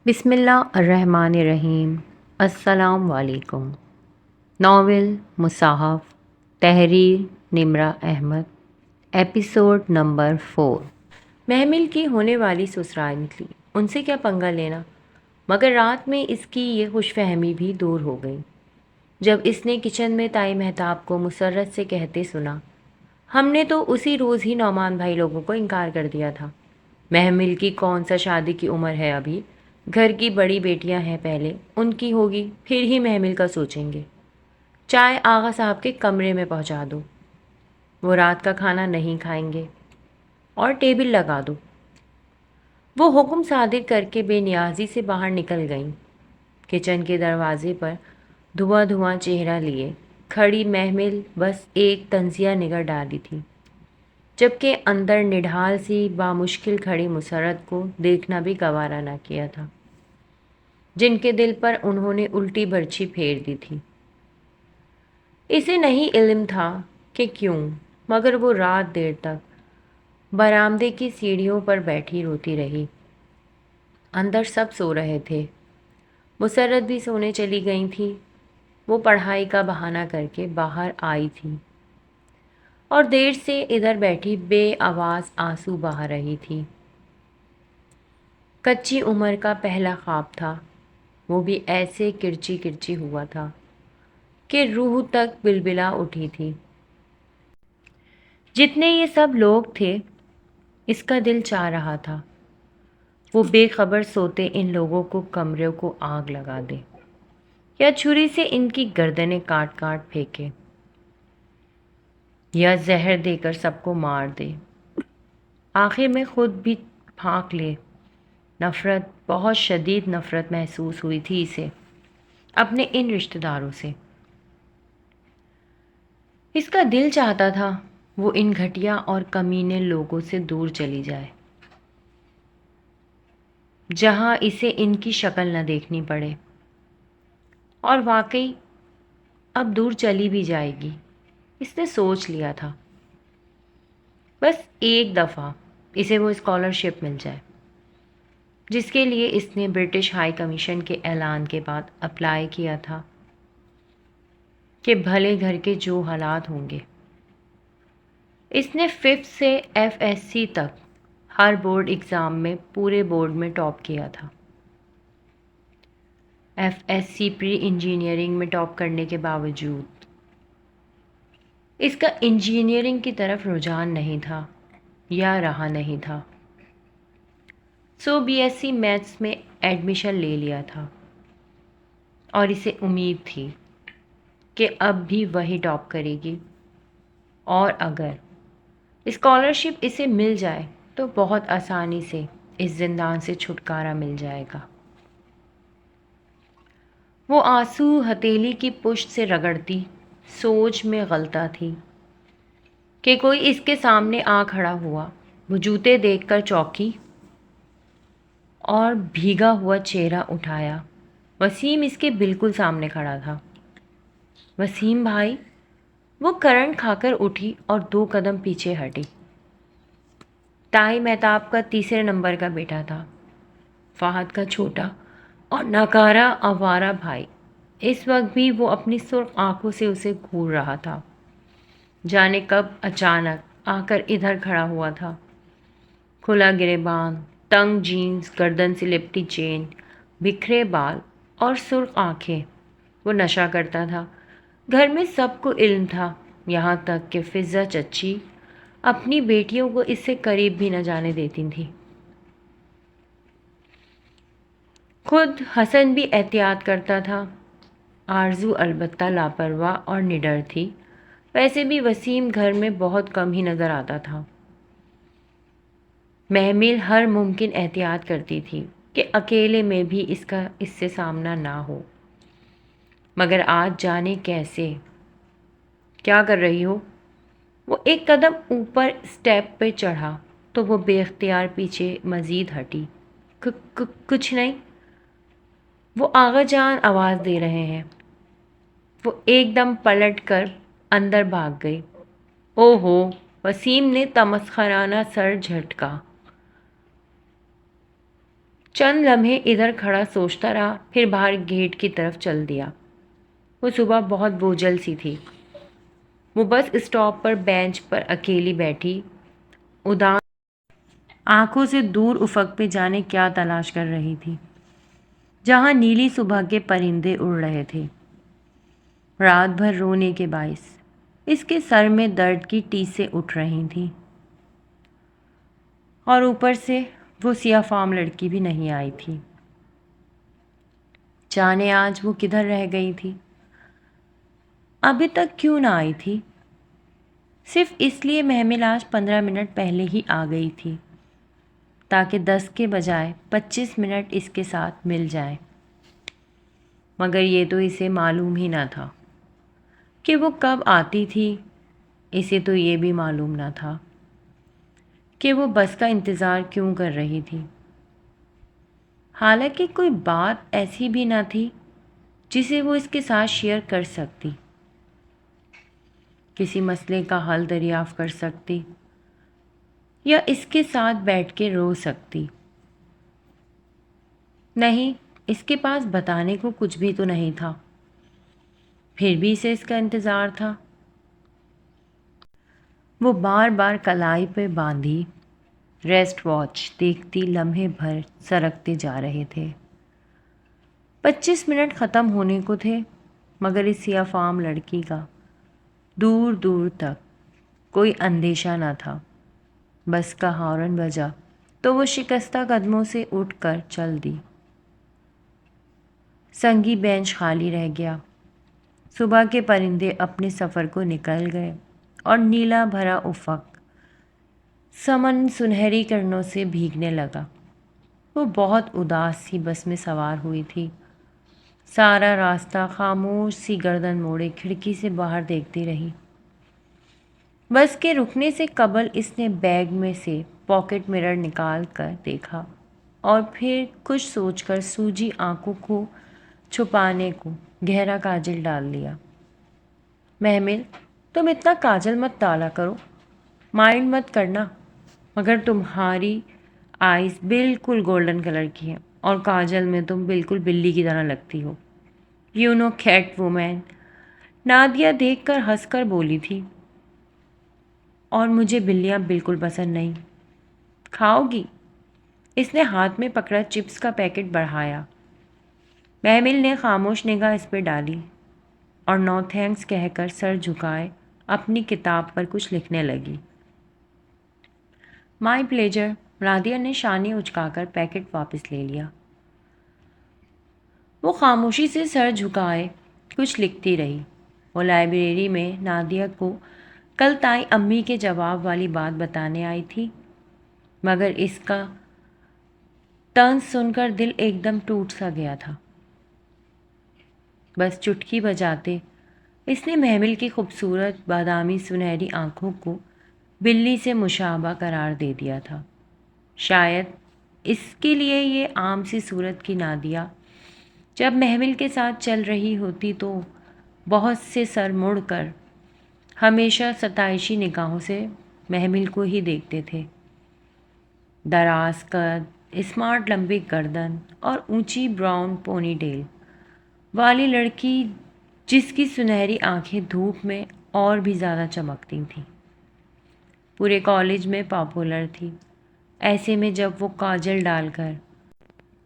بسم اللہ الرحمن الرحیم۔ السلام علیکم۔ ناول مصحف، تحریر نمرہ احمد، ایپیسوڈ نمبر 4۔ محمل کی ہونے والی سسرال نکلی، ان سے کیا پنگا لینا، مگر رات میں اس کی یہ خوش فہمی بھی دور ہو گئی جب اس نے کچن میں تائی مہتاب کو مسرت سے کہتے سنا، ہم نے تو اسی روز ہی نعمان بھائی لوگوں کو انکار کر دیا تھا۔ محمل کی کون سا شادی کی عمر ہے ابھی، گھر کی بڑی بیٹیاں ہیں، پہلے ان کی ہوگی پھر ہی محمل کا سوچیں گے۔ چائے آغا صاحب کے کمرے میں پہنچا دو، وہ رات کا کھانا نہیں کھائیں گے، اور ٹیبل لگا دو۔ وہ حکم صادر کر کے بے نیازی سے باہر نکل گئیں۔ کچن کے دروازے پر دھواں دھواں چہرہ لیے کھڑی محمل بس ایک طنزیہ نگاہ ڈالی تھی، جبکہ اندر نڈھال سی بامشکل کھڑی مسرت کو دیکھنا بھی گوارا نہ کیا تھا، جن کے دل پر انہوں نے الٹی برچھی پھیر دی تھی۔ اسے نہیں علم تھا کہ کیوں، مگر وہ رات دیر تک برآمدے کی سیڑھیوں پر بیٹھی روتی رہی۔ اندر سب سو رہے تھے، مسرت بھی سونے چلی گئی تھی۔ وہ پڑھائی کا بہانہ کر کے باہر آئی تھی اور دیر سے ادھر بیٹھی بے آواز آنسو بہا رہی تھی۔ کچی عمر کا پہلا خواب تھا، وہ بھی ایسے کرچی کرچی ہوا تھا کہ روح تک بلبلا اٹھی تھی۔ جتنے یہ سب لوگ تھے، اس کا دل چاہ رہا تھا وہ بے خبر سوتے ان لوگوں کو کمروں کو آگ لگا دے، یا چھری سے ان کی گردنیں کاٹ کاٹ پھینکے، یا زہر دے کر سب کو مار دے، آخر میں خود بھی پھانک لے۔ نفرت، بہت شدید نفرت محسوس ہوئی تھی اسے اپنے ان رشتہ داروں سے۔ اس کا دل چاہتا تھا وہ ان گھٹیا اور کمینے لوگوں سے دور چلی جائے، جہاں اسے ان کی شکل نہ دیکھنی پڑے، اور واقعی اب دور چلی بھی جائے گی، اس نے سوچ لیا تھا۔ بس ایک دفعہ اسے وہ اسکالرشپ مل جائے جس کے لیے اس نے برٹش ہائی کمیشن کے اعلان کے بعد اپلائی کیا تھا، کہ بھلے گھر کے جو حالات ہوں گے۔ اس نے 5 سے FSC تک ہر بورڈ ایگزام میں پورے بورڈ میں ٹاپ کیا تھا۔ FSC پری انجینئرنگ میں ٹاپ کرنے کے باوجود اس کا انجینئرنگ کی طرف رجحان نہیں تھا یا رہا نہیں تھا، سو BSc میتھس میں ایڈمیشن لے لیا تھا، اور اسے امید تھی کہ اب بھی وہی ٹاپ کرے گی، اور اگر اسکالرشپ اسے مل جائے تو بہت آسانی سے اس زندان سے چھٹکارا مل جائے گا۔ وہ آنسو ہتھیلی کی پشت سے رگڑتی سوچ میں غلطہ تھی کہ کوئی اس کے سامنے آ کھڑا ہوا۔ وہ جوتے دیکھ کر چونکی اور بھیگا ہوا چہرہ اٹھایا۔ وسیم اس کے بالکل سامنے کھڑا تھا۔ وسیم بھائی، وہ کرنٹ کھا کر اٹھی اور 2 قدم پیچھے ہٹی۔ تائی مہتاب کا 3 نمبر کا بیٹا تھا، فہد کا چھوٹا اور ناکارہ آوارہ بھائی۔ اس وقت بھی وہ اپنی سرخ آنکھوں سے اسے گھور رہا تھا، جانے کب اچانک آ کر ادھر کھڑا ہوا تھا۔ کھلا گریباں، تنگ جینز، گردن سے لپٹی چین، بکھرے بال اور سرخ آنکھیں۔ وہ نشہ کرتا تھا، گھر میں سب کو علم تھا، یہاں تک کہ فضہ چچی اپنی بیٹیوں کو اس سے قریب بھی نہ جانے دیتی تھی۔ خود حسن بھی احتیاط کرتا تھا، آرزو البتہ لاپرواہ اور نڈر تھی۔ ویسے بھی وسیم گھر میں بہت کم ہی نظر آتا تھا۔ محمل ہر ممکن احتیاط کرتی تھی کہ اکیلے میں بھی اس سے سامنا نہ ہو، مگر آج جانے کیسے۔ کیا کر رہی ہو؟ وہ ایک قدم اوپر اسٹیپ پہ چڑھا تو وہ بے اختیار پیچھے مزید ہٹی۔ کچھ نہیں، وہ آغا جان آواز دے رہے ہیں۔ وہ ایک دم پلٹ کر اندر بھاگ گئی۔ او ہو، وسیم نے تمسخرانہ سر جھٹکا۔ چند لمحے ادھر کھڑا سوچتا رہا، پھر باہر گیٹ کی طرف چل دیا۔ وہ صبح بہت بوجھل سی تھی۔ وہ بس اسٹاپ پر بینچ پر اکیلی بیٹھی اداس آنکھوں سے دور افق پہ جانے کیا تلاش کر رہی تھی، جہاں نیلی صبح کے پرندے اڑ رہے تھے۔ رات بھر رونے کے باعث اس کے سر میں درد کی ٹیسیں اٹھ رہی تھیں، اور اوپر سے وہ سیاہ فام لڑکی بھی نہیں آئی تھی۔ جانے آج وہ کدھر رہ گئی تھی؟ ابھی تک کیوں نہ آئی تھی؟ صرف اس لیے محمل آج 15 منٹ پہلے ہی آ گئی تھی تاکہ 10 کے بجائے 25 منٹ اس کے ساتھ مل جائیں۔ مگر یہ تو اسے معلوم ہی نہ تھا کہ وہ کب آتی تھی۔ اسے تو یہ بھی معلوم نہ تھا کہ وہ بس کا انتظار کیوں کر رہی تھی۔ حالانکہ کوئی بات ایسی بھی نہ تھی جسے وہ اس کے ساتھ شیئر کر سکتی، کسی مسئلے کا حل دریافت کر سکتی یا اس کے ساتھ بیٹھ کے رو سکتی۔ نہیں، اس کے پاس بتانے کو کچھ بھی تو نہیں تھا، پھر بھی اسے اس کا انتظار تھا۔ وہ بار بار کلائی پہ باندھی ریسٹ واچ دیکھتی لمحے بھر سرکتے جا رہے تھے۔ 25 منٹ ختم ہونے کو تھے، مگر اس سیاہ فام لڑکی کا دور دور تک کوئی اندیشہ نہ تھا۔ بس کا ہارن بجا تو وہ شکستہ قدموں سے اٹھ کر چل دی۔ سنگی بینچ خالی رہ گیا۔ صبح کے پرندے اپنے سفر کو نکل گئے اور نیلا بھرا افق سمن سنہری کرنوں سے بھیگنے لگا۔ وہ بہت اداس سی بس میں سوار ہوئی تھی۔ سارا راستہ خاموش سی گردن موڑے کھڑکی سے باہر دیکھتی رہی۔ بس کے رکنے سے قبل اس نے بیگ میں سے پاکٹ مرر نکال کر دیکھا اور پھر کچھ سوچ کر سوجی آنکھوں کو چھپانے کو گہرا کاجل ڈال لیا۔ محمل، تم اتنا کاجل مت ڈالا کرو، مائنڈ مت کرنا، مگر تمہاری آئیز بالکل گولڈن کلر کی ہیں اور کاجل میں تم بالکل بلی کی طرح لگتی ہو۔ You know cat woman, Nadia دیکھ کر ہنس کر بولی تھی۔ اور مجھے بلیاں بالکل پسند نہیں۔ کھاؤ گی؟ اس نے ہاتھ میں پکڑا چپس کا پیکٹ بڑھایا۔ محمل نے خاموش نگاہ اس پہ ڈالی اور نو تھینکس کہہ کر سر جھکائے اپنی کتاب پر کچھ لکھنے لگی۔ مائی پلیجر، نادیہ نے شانے اچکا کر پیکٹ واپس لے لیا۔ وہ خاموشی سے سر جھکائے کچھ لکھتی رہی۔ وہ لائبریری میں نادیہ کو کل تائی امی کے جواب والی بات بتانے آئی تھی، مگر اس کا طنز سن کر دل ایک دم ٹوٹ سا گیا تھا۔ بس چٹکی بجاتے اس نے محمل کی خوبصورت بادامی سنہری آنکھوں کو بلی سے مشابہ قرار دے دیا تھا۔ شاید اس کے لیے یہ عام سی صورت کی نادیہ جب محمل کے ساتھ چل رہی ہوتی تو بہت سے سر مڑ کر ہمیشہ ستائشی نگاہوں سے محمل کو ہی دیکھتے تھے۔ دراز قد، اسمارٹ لمبی گردن اور اونچی براؤن پونی ٹیل والی لڑکی جس کی سنہری آنکھیں دھوپ میں اور بھی زیادہ چمکتی تھیں، پورے کالج میں پاپولر تھی۔ ایسے میں جب وہ کاجل ڈال کر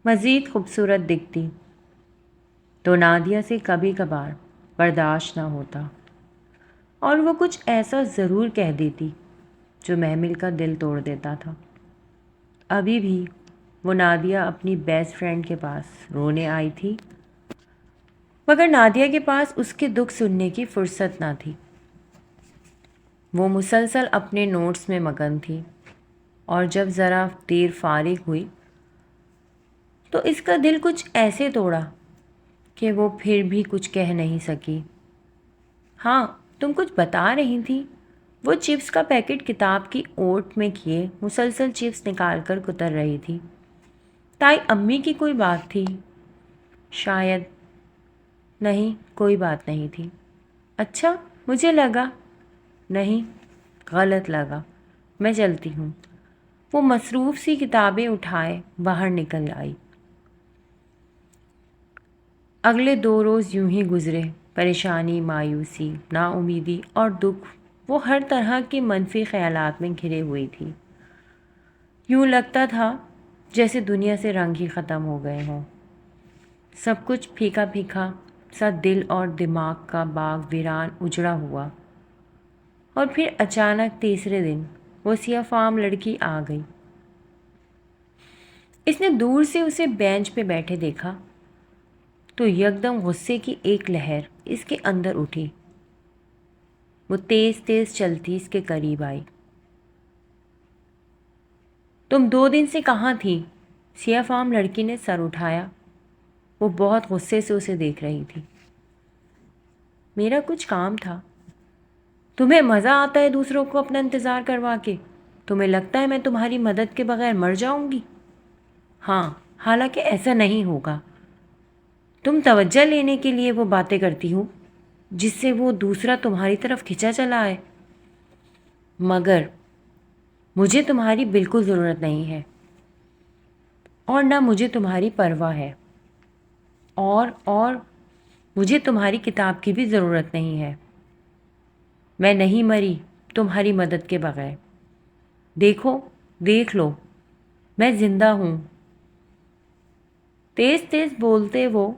مزید خوبصورت دکھتی تو نادیہ سے کبھی کبھار برداشت نہ ہوتا اور وہ کچھ ایسا ضرور کہہ دیتی جو محمل کا دل توڑ دیتا تھا۔ ابھی بھی وہ نادیہ اپنی بیسٹ فرینڈ کے پاس رونے آئی تھی، مگر نادیہ کے پاس اس کے دکھ سننے کی فرصت نہ تھی۔ وہ مسلسل اپنے نوٹس میں مگن تھی اور جب ذرا دیر فارغ ہوئی تو اس کا دل کچھ ایسے توڑا کہ وہ پھر بھی کچھ کہہ نہیں سکی۔ ہاں، تم کچھ بتا رہی تھی۔ وہ چپس کا پیکٹ کتاب کی اوٹ میں کیے مسلسل چپس نکال کر کتر رہی تھی۔ تائی امی کی کوئی بات تھی؟ شاید نہیں، کوئی بات نہیں تھی۔ اچھا، مجھے لگا نہیں، غلط لگا۔ میں چلتی ہوں۔ وہ مصروف سی کتابیں اٹھائے باہر نکل آئی۔ اگلے 2 روز یوں ہی گزرے۔ پریشانی، مایوسی، نا امیدی اور دکھ، وہ ہر طرح کے منفی خیالات میں گھرے ہوئی تھی۔ یوں لگتا تھا جیسے دنیا سے رنگ ہی ختم ہو گئے ہوں۔ سب کچھ پھیکا پھیکا سا دل اور دماغ کا باغ ویران اجڑا ہوا۔ اور پھر اچانک تیسرے دن وہ سیاہ فام لڑکی آ گئی۔ اس نے دور سے اسے بینچ پہ بیٹھے دیکھا تو یکدم غصے کی ایک لہر اس کے اندر اٹھی۔ وہ تیز تیز چلتی اس کے قریب آئی۔ تم 2 دن سے کہاں تھی؟ سیاہ فام لڑکی نے سر اٹھایا۔ وہ بہت غصے سے اسے دیکھ رہی تھی۔ میرا کچھ کام تھا۔ تمہیں مزہ آتا ہے دوسروں کو اپنا انتظار کروا کے؟ تمہیں لگتا ہے میں تمہاری مدد کے بغیر مر جاؤں گی؟ ہاں، حالانکہ ایسا نہیں ہوگا۔ تم توجہ لینے کے لیے وہ باتیں کرتی ہو جس سے وہ دوسرا تمہاری طرف کھنچا چلا ہے، مگر مجھے تمہاری بالکل ضرورت نہیں ہے، اور نہ مجھے تمہاری پرواہ ہے، اور مجھے تمہاری کتاب کی بھی ضرورت نہیں ہے۔ میں نہیں مری تمہاری مدد کے بغیر۔ دیکھ لو، میں زندہ ہوں۔ تیز تیز بولتے وہ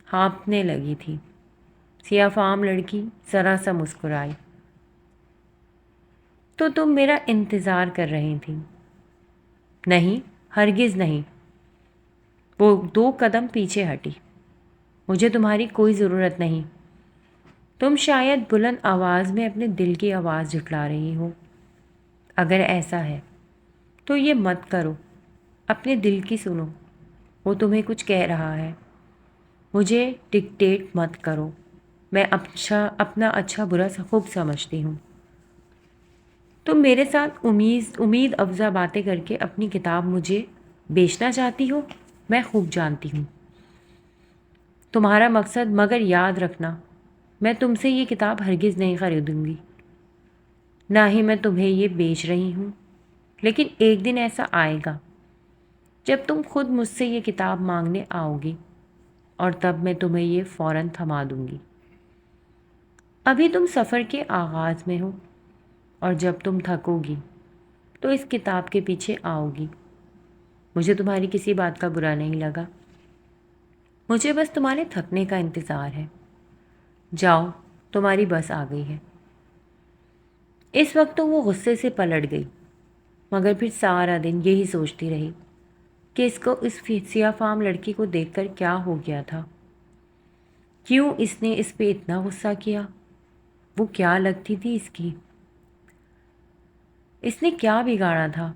ہانپنے لگی تھی۔ سیاہ فام لڑکی ذرا سا مسکرائی۔ تو تم میرا انتظار کر رہی تھی؟ نہیں، ہرگز نہیں۔ وہ 2 قدم پیچھے ہٹی۔ مجھے تمہاری کوئی ضرورت نہیں۔ تم شاید بلند آواز میں اپنے دل کی آواز جھٹلا رہی ہو۔ اگر ایسا ہے تو یہ مت کرو، اپنے دل کی سنو، وہ تمہیں کچھ کہہ رہا ہے۔ مجھے ڈکٹیٹ مت کرو، میں اپنا اچھا برا خوب سمجھتی ہوں۔ تم میرے ساتھ امید افزا باتیں کر کے اپنی کتاب مجھے بیچنا چاہتی ہو، میں خوب جانتی ہوں تمہارا مقصد، مگر یاد رکھنا میں تم سے یہ کتاب ہرگز نہیں خریدوں گی، نہ ہی میں تمہیں یہ بیچ رہی ہوں۔ لیکن ایک دن ایسا آئے گا جب تم خود مجھ سے یہ کتاب مانگنے آؤ گی، اور تب میں تمہیں یہ فوراً تھما دوں گی۔ ابھی تم سفر کے آغاز میں ہو، اور جب تم تھکو گی تو اس کتاب کے پیچھے آؤ گی۔ مجھے تمہاری کسی بات کا برا نہیں لگا، مجھے بس تمہارے تھکنے کا انتظار ہے۔ جاؤ، تمہاری بس آ گئی ہے۔ اس وقت تو وہ غصے سے پلٹ گئی، مگر پھر سارا دن یہی سوچتی رہی کہ اس کو اس سیاہ فام لڑکی کو دیکھ کر کیا ہو گیا تھا، کیوں اس نے اس پہ اتنا غصہ کیا، وہ کیا لگتی تھی اس نے کیا بگاڑا تھا،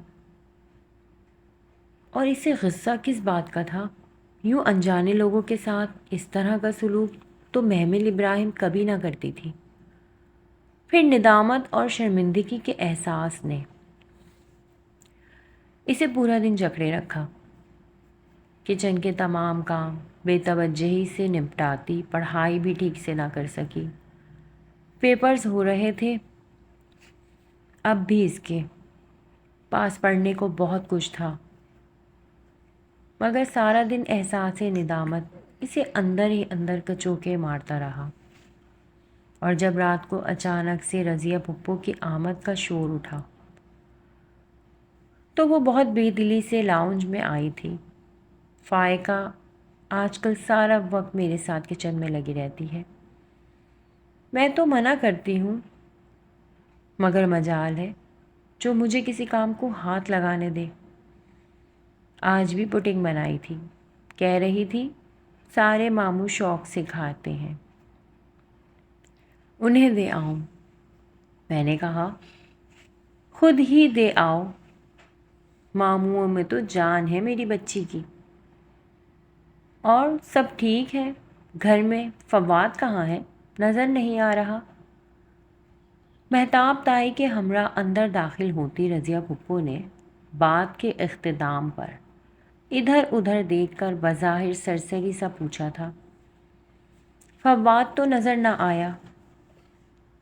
اور اسے غصہ کس بات کا تھا۔ یوں انجانے لوگوں کے ساتھ اس طرح کا سلوک تو محمل ابراہیم کبھی نہ کرتی تھی۔ پھر ندامت اور شرمندگی کے احساس نے اسے پورا دن جکڑے رکھا۔ کچن کے تمام کام بے توجہی سے نپٹاتی، پڑھائی بھی ٹھیک سے نہ کر سکی۔ پیپرز ہو رہے تھے، اب بھی اس کے پاس پڑھنے کو بہت کچھ تھا، مگر سارا دن احساس ندامت اسے اندر ہی اندر کچوکے مارتا رہا۔ اور جب رات کو اچانک سے رضیہ پھپھو کی آمد کا شور اٹھا تو وہ بہت بے دلی سے لاؤنج میں آئی تھی۔ فائقہ آج کل سارا وقت میرے ساتھ کچن میں لگی رہتی ہے۔ میں تو منع کرتی ہوں، مگر مجال ہے جو مجھے کسی کام کو ہاتھ لگانے دے۔ آج بھی پڈنگ بنائی تھی، کہہ رہی تھی سارے ماموں شوق سے کھاتے ہیں، انہیں دے آؤں۔ میں نے کہا خود ہی دے آؤ، ماموں میں تو جان ہے میری بچی کی۔ اور سب ٹھیک ہے گھر میں؟ فواد کہاں ہے؟ نظر نہیں آ رہا۔ مہتاب تائی کے ہمراہ اندر داخل ہوتی رضیہ پھپھو نے بات کے اختتام پر ادھر ادھر دیکھ کر بظاہر سرسری سا پوچھا تھا۔ فواد تو نظر نہ آیا،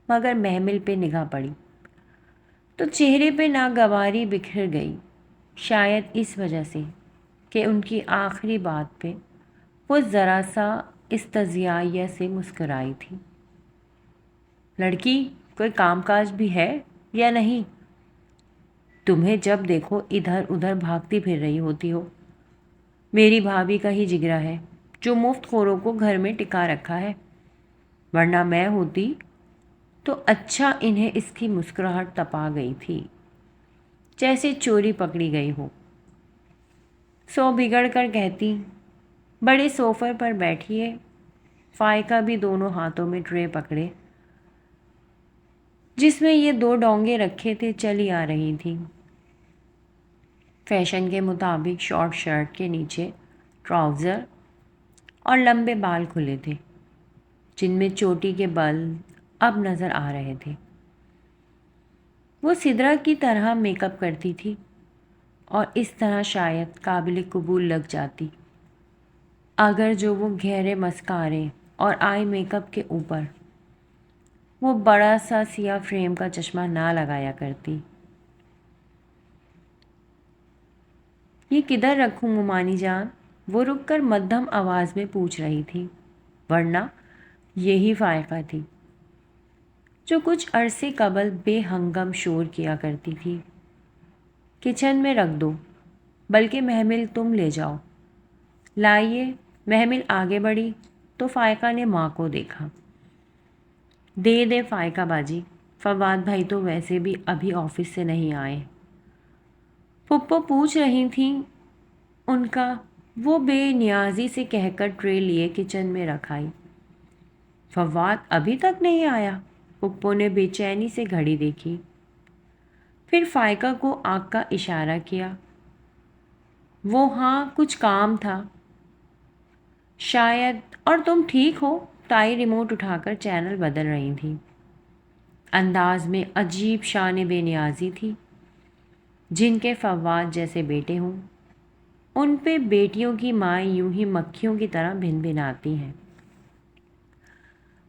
مگر محمل پہ نگاہ پڑی تو چہرے پہ ناگواری بکھر گئی۔ شاید اس وجہ سے کہ ان کی آخری بات پہ وہ ذرا سا استہزائیہ سے مسکرائی تھی۔ لڑکی، کوئی کام کاج بھی ہے یا نہیں؟ تمہیں جب دیکھو ادھر ادھر بھاگتی پھر رہی ہوتی ہو۔ میری بھابھی کا ہی جگرا ہے جو مفت خوروں کو گھر میں ٹکا رکھا ہے، ورنہ میں ہوتی تو اچھا انہیں اس کی مسکراہٹ تپا گئی تھی، جیسے چوری پکڑی گئی ہو۔ سو بگڑ کر کہتی، بڑے صوفے پر بیٹھیے۔ فائقہ بھی دونوں ہاتھوں میں ٹرے پکڑے جس میں یہ 2 ڈونگے رکھے تھے چلی آ رہی تھی۔ فیشن کے مطابق شارٹ شرٹ کے نیچے ٹراؤزر اور لمبے بال کھلے تھے جن میں چوٹی کے بل اب نظر آ رہے تھے۔ وہ سدرا کی طرح میک اپ کرتی تھی اور اس طرح شاید قابل قبول لگ جاتی اگر جو وہ گہرے مسکارے اور آئی میک اپ کے اوپر وہ بڑا سا سیاہ فریم کا چشمہ نہ لگایا کرتی۔ یہ کدھر رکھوں مومانی جان؟ وہ رک کر مدھم آواز میں پوچھ رہی تھی، ورنہ یہی فائقہ تھی جو کچھ عرصے قبل بے ہنگم شور کیا کرتی تھی۔ کچن میں رکھ دو، بلکہ محمل تم لے جاؤ۔ لائیے۔ محمل آگے بڑھی تو فائقہ نے ماں کو دیکھا۔ دے فائقہ باجی، فواد بھائی تو ویسے بھی ابھی آفس سے نہیں آئے۔ پھپھو پوچھ رہی تھیں ان کا، وہ بے نیازی سے کہہ کر ٹرے لیے کچن میں رکھ آئی۔ فواد ابھی تک نہیں آیا؟ پھپھو نے بے چینی سے گھڑی دیکھی، پھر فائقہ کو آنکھ کا اشارہ کیا۔ وہ ہاں، کچھ کام تھا شاید۔ اور تم ٹھیک ہو؟ تائی ریموٹ اٹھا کر چینل بدل رہی تھی۔ انداز میں عجیب شان بے نیازی تھی۔ جن کے فواد جیسے بیٹے ہوں ان پہ بیٹیوں کی مائیں یوں ہی مکھیوں کی طرح بھن بھناتی ہیں۔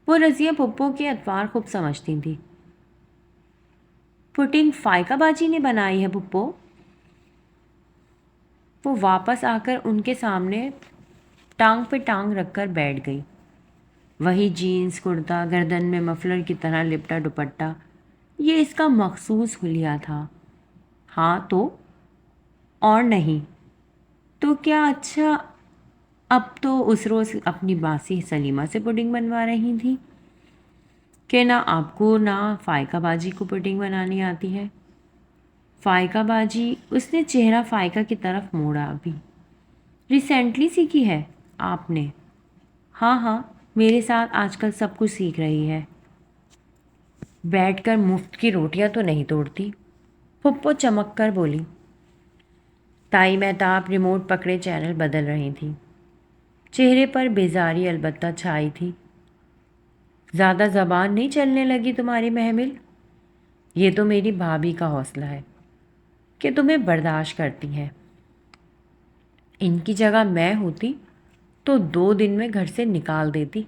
وہ رضیہ پھپھو کے اطوار خوب سمجھتی تھی۔ پوڈنگ فائقہ باجی نے بنائی ہے پھپھو؟ وہ واپس آ کر ان کے سامنے ٹانگ پہ ٹانگ رکھ کر بیٹھ گئی۔ وہی جینز کرتا، گردن میں مفلر کی طرح لپٹا دوپٹہ، یہ اس کا مخصوص حلیہ تھا۔ ہاں تو اور نہیں تو کیا؟ اچھا، اب تو اس روز اپنی باسی سلیمہ سے پوڈنگ بنوا رہی تھی کہ نہ آپ کو نہ فائقہ باجی کو پوڈنگ بنانی آتی ہے؟ فائقہ باجی، اس نے چہرہ فائقہ کی طرف موڑا، ابھی ریسنٹلی سیکھی ہے آپ نے؟ ہاں، میرے ساتھ آج کل سب کچھ سیکھ رہی ہے، بیٹھ کر مفت کی روٹیاں تو نہیں توڑتی۔ پھپھو چمک کر بولی۔ تائی مہتاب ریموٹ پکڑے چینل بدل رہی تھی۔ چہرے پر بیزاری البتہ چھائی تھی۔ زیادہ زبان نہیں چلنے لگی تمہاری محمل؟ یہ تو میری بھابھی کا حوصلہ ہے کہ تمہیں برداشت کرتی ہیں۔ ان کی جگہ میں ہوتی تو 2 دن میں گھر سے نکال دیتی۔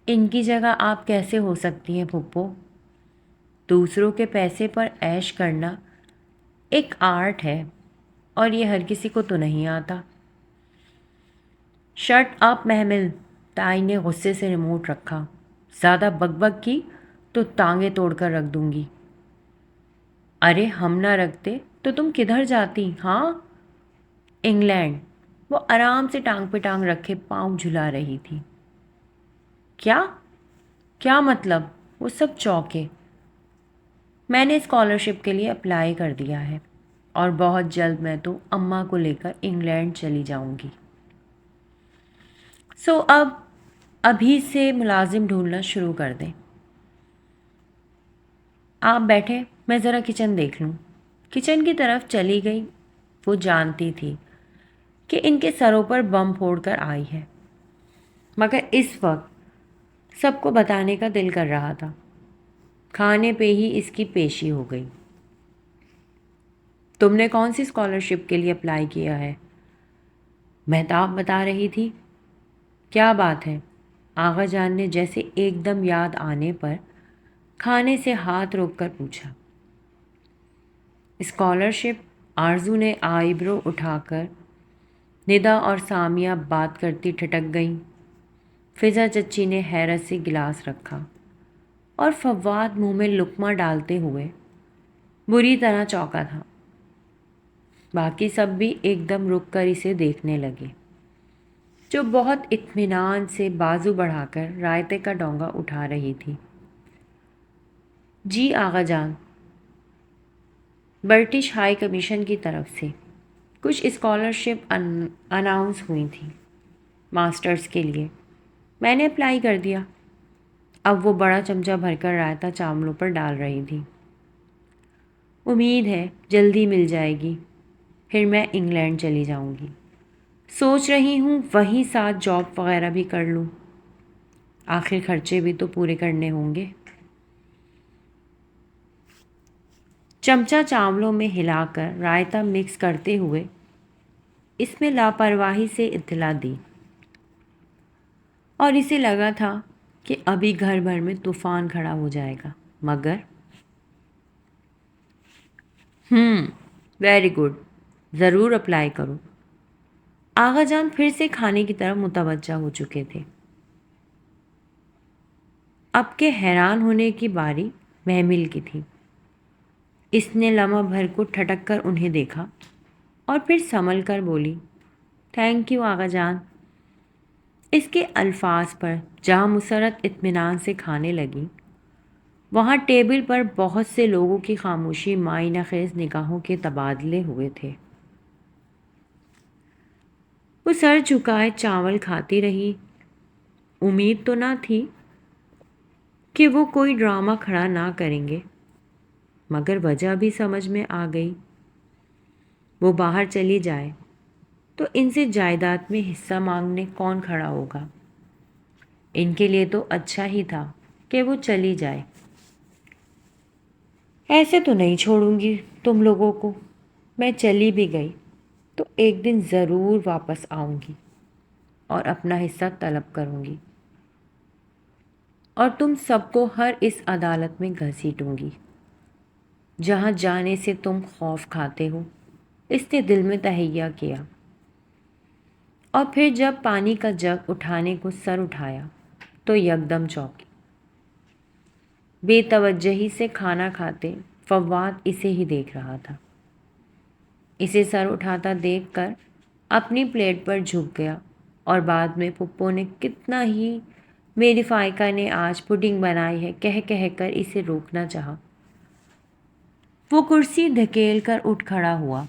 ان کی جگہ آپ کیسے ہو سکتی ہیں پھپھو؟ دوسروں کے پیسے پر عیش کرنا ایک آرٹ ہے اور یہ ہر کسی کو تو نہیں آتا۔ شٹ اپ محمل، تائی نے غصے سے ریموٹ رکھا۔ زیادہ بک بک کی تو ٹانگیں توڑ کر رکھ دوں گی۔ ارے ہم نہ رکھتے تو تم کدھر جاتی؟ ہاں، انگلینڈ۔ وہ آرام سے ٹانگ پہ ٹانگ رکھے پاؤں جھلا رہی تھی۔ کیا مطلب؟ وہ سب چونکے۔ میں نے اسکالرشپ کے لیے اپلائی کر دیا ہے اور بہت جلد میں تو اماں کو لے کر انگلینڈ چلی جاؤں گی۔ سو ابھی سے ملازم ڈھونڈنا شروع کر دیں۔ آپ بیٹھے، میں ذرا کچن دیکھ لوں۔ کچن کی طرف چلی گئی۔ وہ جانتی تھی کہ ان کے سروں پر بم پھوڑ کر آئی ہے، مگر اس وقت سب کو بتانے کا دل کر رہا تھا۔ کھانے پہ ہی اس کی پیشی ہو گئی۔ تم نے کون سی اسکالرشپ کے لیے اپلائی کیا ہے؟ مہتاب بتا رہی تھی۔ کیا بات ہے؟ آغا جان نے جیسے ایک دم یاد آنے پر کھانے سے ہاتھ روک کر پوچھا۔ اسکالرشپ آرزو نے آئیبرو اٹھا کر ندا اور سامیہ بات کرتی ٹھٹک گئیں۔ فضا چچی نے حیرت سے گلاس رکھا اور فواد منہ میں لقمہ ڈالتے ہوئے بری طرح چونکا تھا۔ باقی سب بھی ایک دم رک کر اسے دیکھنے لگے، جو بہت اطمینان سے بازو بڑھا کر رائتے کا ڈونگا اٹھا رہی تھی۔ جی آغا جان، برٹش ہائی کمیشن کی طرف سے کچھ اسکالرشپ اناؤنس ہوئی تھیں ماسٹرز کے لیے، میں نے اپلائی کر دیا۔ اب وہ بڑا چمچہ بھر کر رائتا چاولوں پر ڈال رہی تھی۔ امید ہے جلدی مل جائے گی، پھر میں انگلینڈ چلی جاؤں گی۔ سوچ رہی ہوں وہیں ساتھ جاب وغیرہ بھی کر لوں، آخر خرچے بھی تو پورے کرنے ہوں گے۔ چمچہ چاولوں میں ہلا کر رائتا مکس کرتے ہوئے اس میں لاپرواہی سے اطلاع دی، اور اسے لگا تھا کہ ابھی گھر بھر میں طوفان کھڑا ہو جائے گا، مگر ویری گڈ، ضرور اپلائی کرو۔ آغا جان پھر سے کھانے کی طرف متوجہ ہو چکے تھے۔ اب کے حیران ہونے کی باری محمل کی تھی۔ اس نے لمحہ بھر کو ٹھٹک کر انہیں دیکھا اور پھر سنبھل کر بولی، تھینک یو آغا جان۔ اس کے الفاظ پر جہاں مسرت اطمینان سے کھانے لگی، وہاں ٹیبل پر بہت سے لوگوں کی خاموشی معائنہ خیز نگاہوں کے تبادلے ہوئے تھے۔ وہ سر جھکائے چاول کھاتی رہی۔ امید تو نہ تھی کہ وہ کوئی ڈرامہ کھڑا نہ کریں گے، مگر وجہ بھی سمجھ میں آ گئی۔ وہ باہر چلی جائے تو ان سے جائیداد میں حصہ مانگنے کون کھڑا ہوگا؟ ان کے لیے تو اچھا ہی تھا کہ وہ چلی جائے۔ ایسے تو نہیں چھوڑوں گی تم لوگوں کو، میں چلی بھی گئی تو ایک دن ضرور واپس آؤں گی اور اپنا حصہ طلب کروں گی، اور تم سب کو ہر اس عدالت میں گھسیٹوں گی جہاں جانے سے تم خوف کھاتے ہو۔ اس نے دل میں تہیہ کیا، اور پھر جب پانی کا جگ اٹھانے کو سر اٹھایا تو یکدم چونکی۔ بے توجہی سے کھانا کھاتے فواد اسے ہی دیکھ رہا تھا۔ اسے سر اٹھاتا دیکھ کر اپنی پلیٹ پر جھک گیا، اور بعد میں پپو نے کتنا ہی میری فائقہ نے آج پڈنگ بنائی ہے کہہ کہہ کر اسے روکنا چاہا۔ وہ کرسی دھکیل کر اٹھ کھڑا ہوا۔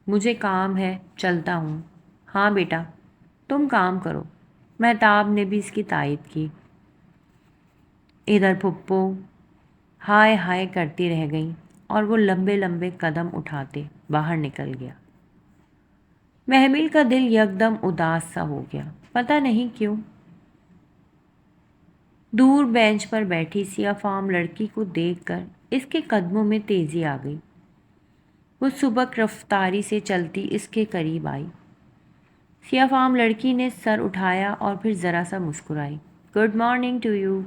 مجھے کام ہے، چلتا ہوں۔ ہاں بیٹا، تم کام کرو۔ مہتاب نے بھی اس کی تائید کی۔ ادھر پھپھو ہائے ہائے کرتی رہ گئیں اور وہ لمبے لمبے قدم اٹھاتے باہر نکل گیا۔ محمل کا دل یکدم اداس سا ہو گیا، پتہ نہیں کیوں۔ دور بینچ پر بیٹھی سیاہ فام لڑکی کو دیکھ کر اس کے قدموں میں تیزی آ گئی۔ وہ سبک رفتاری سے چلتی اس کے قریب آئی۔ سیاہ فام لڑکی نے سر اٹھایا اور پھر ذرا سا مسکرائی۔ Good morning to you.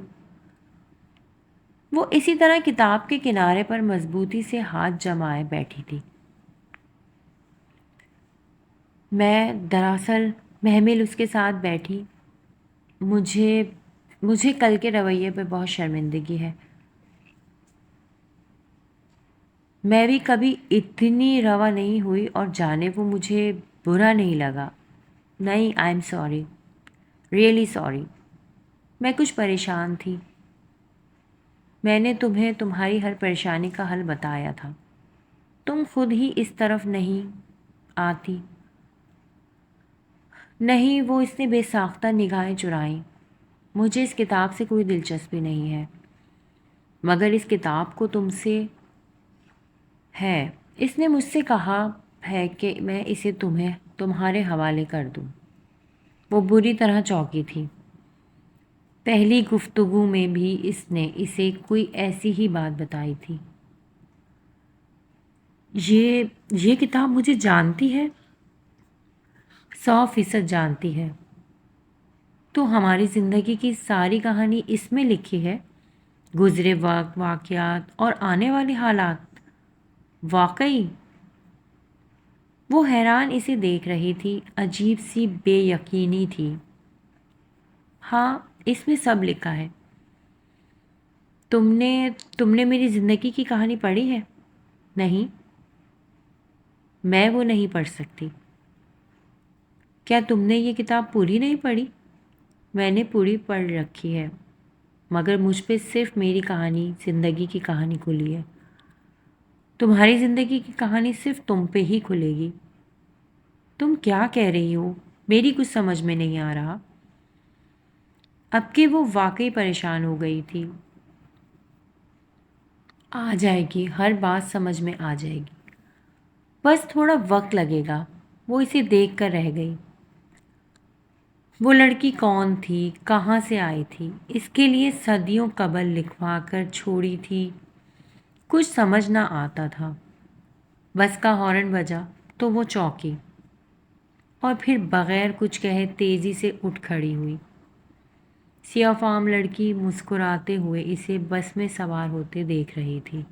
وہ اسی طرح کتاب کے کنارے پر مضبوطی سے ہاتھ جمائے بیٹھی تھی۔ میں دراصل محمل اس کے ساتھ بیٹھی، مجھے کل کے رویے پہ بہت شرمندگی ہے۔ میں بھی کبھی اتنی روا نہیں ہوئی، اور جانے وہ مجھے برا نہیں لگا۔ نہیں، I am sorry, really sorry. میں کچھ پریشان تھی۔ میں نے تمہیں تمہاری ہر پریشانی کا حل بتایا تھا، تم خود ہی اس طرف نہیں آتی۔ نہیں، وہ اس نے بے ساختہ نگاہیں چرائیں۔ مجھے اس کتاب سے کوئی دلچسپی نہیں ہے، مگر اس کتاب کو تم سے ہے۔ اس نے مجھ سے کہا ہے کہ میں اسے تمہارے حوالے کر دوں۔ وہ بری طرح چونکی تھی۔ پہلی گفتگو میں بھی اس نے اسے کوئی ایسی ہی بات بتائی تھی۔ یہ کتاب مجھے جانتی ہے؟ 100% جانتی ہے۔ تو ہماری زندگی کی ساری کہانی اس میں لکھی ہے، گزرے وقت، واقعات اور آنے والے حالات۔ واقعی؟ وہ حیران اسے دیکھ رہی تھی، عجیب سی بے یقینی تھی۔ ہاں، اس میں سب لکھا ہے۔ تم نے میری زندگی کی کہانی پڑھی ہے؟ نہیں، میں وہ نہیں پڑھ سکتی۔ کیا تم نے یہ کتاب پوری نہیں پڑھی؟ میں نے پوری پڑھ رکھی ہے، مگر مجھ پہ صرف میری کہانی، زندگی کی کہانی کھلی ہے۔ تمہاری زندگی کی کہانی صرف تم پہ ہی کھلے گی۔ تم کیا کہہ رہی ہو؟ میری کچھ سمجھ میں نہیں آ رہا۔ اب کہ وہ واقعی پریشان ہو گئی تھی۔ آ جائے گی، ہر بات سمجھ میں آ جائے گی، بس تھوڑا وقت لگے گا۔ وہ اسے دیکھ کر رہ گئی۔ وہ لڑکی کون تھی؟ کہاں سے آئی تھی؟ اس کے لیے صدیوں قبل لکھوا کر چھوڑی تھی؟ کچھ سمجھ نہ آتا تھا۔ بس کا ہارن بجا تو وہ چونکی اور پھر بغیر کچھ کہے تیزی سے اٹھ کھڑی ہوئی۔ سیاہ فام لڑکی مسکراتے ہوئے اسے بس میں سوار ہوتے دیکھ رہی تھی۔